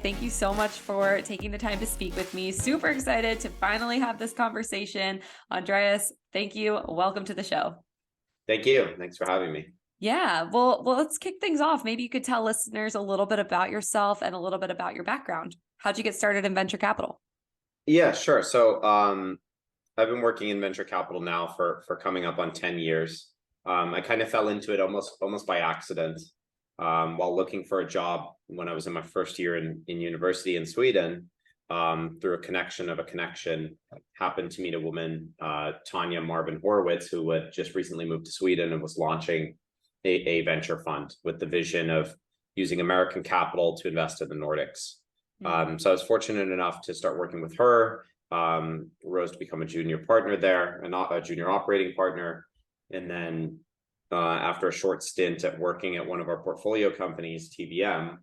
Thank you so much for taking the time to speak with me. Super excited to finally have this conversation. Andreas, thank you. Welcome to the show. Thank you. Thanks for having me. Yeah, well, let's kick things off. Maybe you could tell listeners a little bit about yourself and a little bit about your background. How'd you get started in venture capital? Yeah, sure. So I've been working in venture capital now for coming up on 10 years. I kind of fell into it almost by accident while looking for a job when I was in my first year in university in Sweden. Through a connection, happened to meet a woman, Tanya Marvin Horowitz, who had just recently moved to Sweden and was launching a venture fund with the vision of using American capital to invest in the Nordics. So I was fortunate enough to start working with her, rose to become a junior partner there, and not a junior operating partner. And then after a short stint at working at one of our portfolio companies, TBM,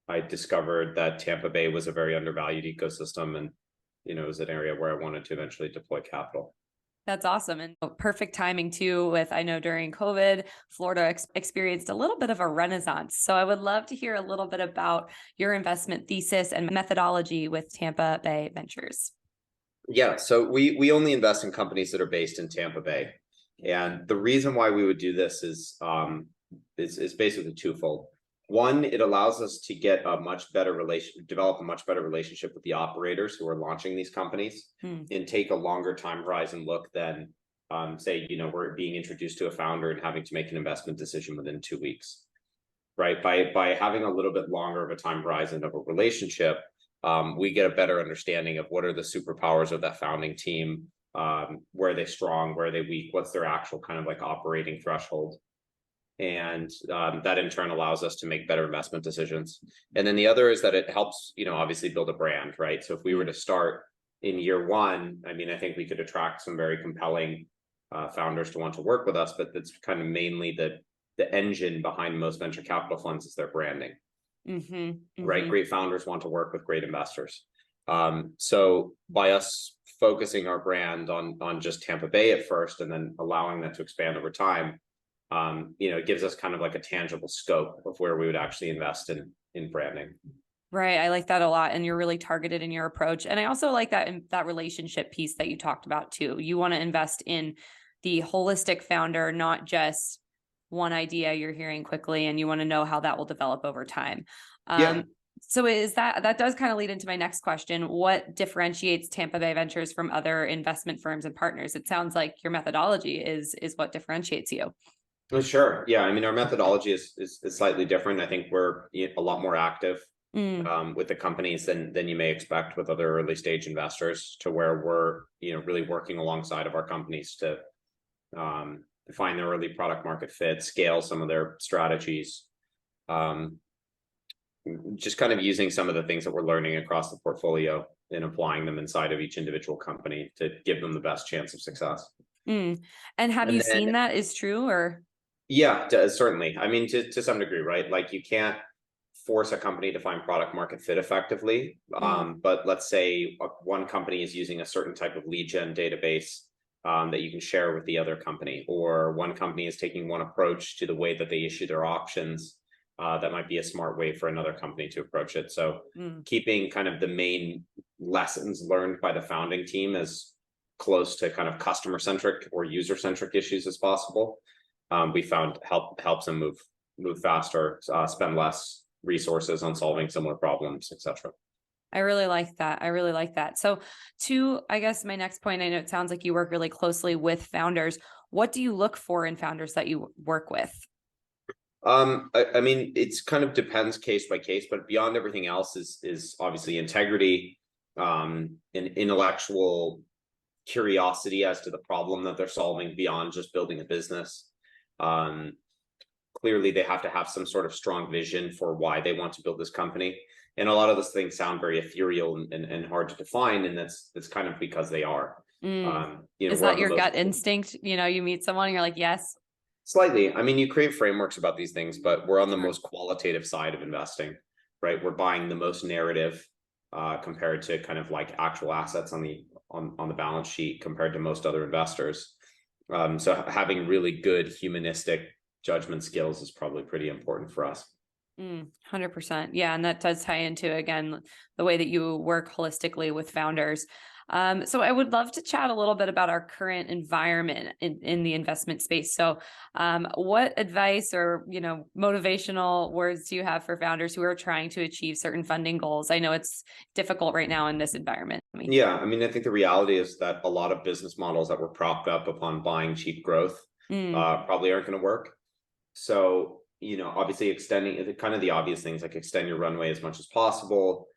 I discovered that Tampa Bay was a very undervalued ecosystem, and it was an area where I wanted to eventually deploy capital. That's awesome. And perfect timing too, with I know during COVID, Florida experienced a little bit of a renaissance. So I would love to hear a little bit about your investment thesis and methodology with TampaBay.Ventures. Yeah, so we only invest in companies that are based in Tampa Bay. And the reason why we would do this is basically twofold. One, it allows us to get develop a much better relationship with the operators who are launching these companies and take a longer time horizon look than say, we're being introduced to a founder and having to make an investment decision within 2 weeks, right? By having a little bit longer of a time horizon of a relationship, we get a better understanding of what are the superpowers of that founding team, where are they strong, where are they weak, what's their actual kind of like operating threshold. And that in turn allows us to make better investment decisions. And then the other is that it helps, obviously build a brand, right? So if we were to start in year one, I think we could attract some very compelling founders to want to work with us, but that's kind of mainly the engine behind most venture capital funds is their branding, right? Great founders want to work with great investors. So by us focusing our brand on just Tampa Bay at first, and then allowing that to expand over time, it gives us kind of like a tangible scope of where we would actually invest in branding. Right. I like that a lot. And you're really targeted in your approach. And I also like that relationship piece that you talked about too. You want to invest in the holistic founder, not just one idea you're hearing quickly, and you want to know how that will develop over time. So that does kind of lead into my next question. What differentiates Tampa Bay Ventures from other investment firms and partners? It sounds like your methodology is what differentiates you. Sure. Yeah. Our methodology is slightly different. I think we're a lot more active with the companies than you may expect with other early stage investors, to where we're really working alongside of our companies to find their early product market fit, scale some of their strategies, just kind of using some of the things that we're learning across the portfolio and applying them inside of each individual company to give them the best chance of success. And have you seen that is true, or? Yeah, certainly. To some degree, right? Like, you can't force a company to find product market fit effectively. But let's say one company is using a certain type of lead gen database that you can share with the other company, or one company is taking one approach to the way that they issue their options. That might be a smart way for another company to approach it. So keeping kind of the main lessons learned by the founding team as close to kind of customer centric or user centric issues as possible, we found helps them move faster, spend less resources on solving similar problems, etc. I really like that. So I guess my next point, I know it sounds like you work really closely with founders. What do you look for in founders that you work with? It's kind of depends case by case, but beyond everything else is obviously integrity, and intellectual curiosity as to the problem that they're solving beyond just building a business. Clearly, they have to have some sort of strong vision for why they want to build this company. And a lot of those things sound very ethereal and hard to define, and that's kind of because they are. Is that your gut instinct? You meet someone and you're like, yes. Slightly. you create frameworks about these things, but we're on the most qualitative side of investing, right? We're buying the most narrative compared to kind of like actual assets on the balance sheet compared to most other investors. So having really good humanistic judgment skills is probably pretty important for us. 100%. Yeah. And that does tie into, again, the way that you work holistically with founders. So I would love to chat a little bit about our current environment in the investment space. So what advice or, motivational words do you have for founders who are trying to achieve certain funding goals? I know it's difficult right now in this environment. Yeah, I mean, I think the reality is that a lot of business models that were propped up upon buying cheap growth probably aren't going to work. So, obviously extending kind of the obvious things like extend your runway as much as possible,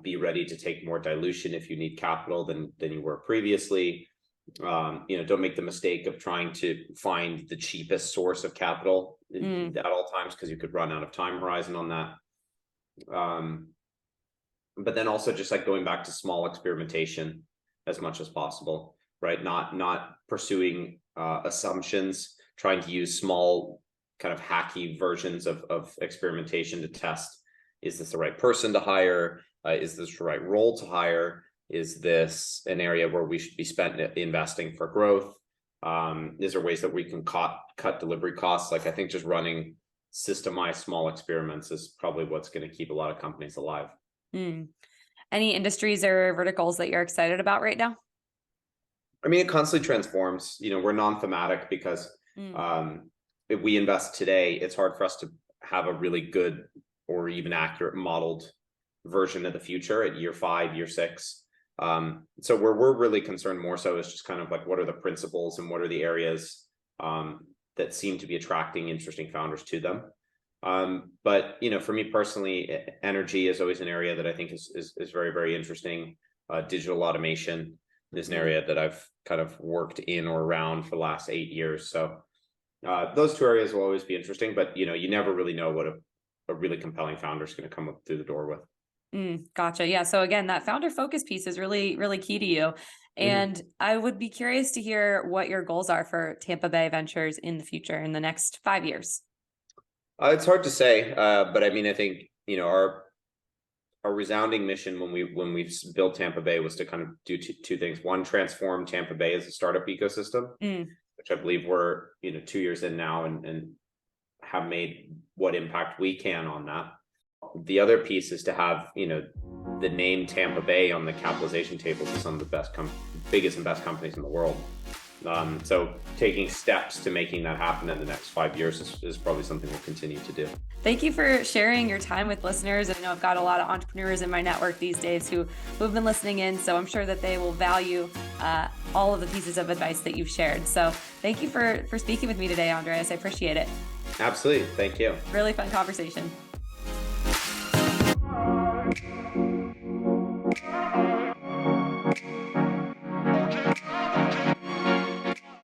be ready to take more dilution if you need capital than you were previously. Don't make the mistake of trying to find the cheapest source of capital at all times, because you could run out of time horizon on that. But then also just like going back to small experimentation as much as possible, right? Not pursuing assumptions, trying to use small kind of hacky versions of experimentation to test, is this the right person to hire? Is this the right role to hire? Is this an area where we should be investing for growth? Is there ways that we can cut delivery costs? Like, I think just running systemized small experiments is probably what's going to keep a lot of companies alive. Any industries or verticals that you're excited about right now? I mean, it constantly transforms. We're non-thematic because if we invest today, it's hard for us to have a really good or even accurate modeled version of the future at year 5, year 6. So where we're really concerned more so is just kind of like, what are the principles and what are the areas that seem to be attracting interesting founders to them. But for me personally, energy is always an area that I think is very, very interesting. Digital automation is an area that I've kind of worked in or around for the last 8 years. So those 2 areas will always be interesting, but you never really know what a really compelling founder is going to come up through the door with. Gotcha. Yeah. So again, that founder focus piece is really, really key to you. And I would be curious to hear what your goals are for Tampa Bay Ventures in the future, in the next 5 years. It's hard to say, but I mean, I think our resounding mission when we built Tampa Bay was to kind of do two things. One, transform Tampa Bay as a startup ecosystem, which I believe we're 2 years in now and have made what impact we can on that. The other piece is to have the name Tampa Bay on the capitalization table for some of the biggest and best companies in the world. So taking steps to making that happen in the next 5 years is probably something we'll continue to do. Thank you for sharing your time with listeners. I know I've got a lot of entrepreneurs in my network these days who have been listening in, so I'm sure that they will value all of the pieces of advice that you've shared. So thank you for speaking with me today, Andreas. I appreciate it. Absolutely. Thank you. Really fun conversation.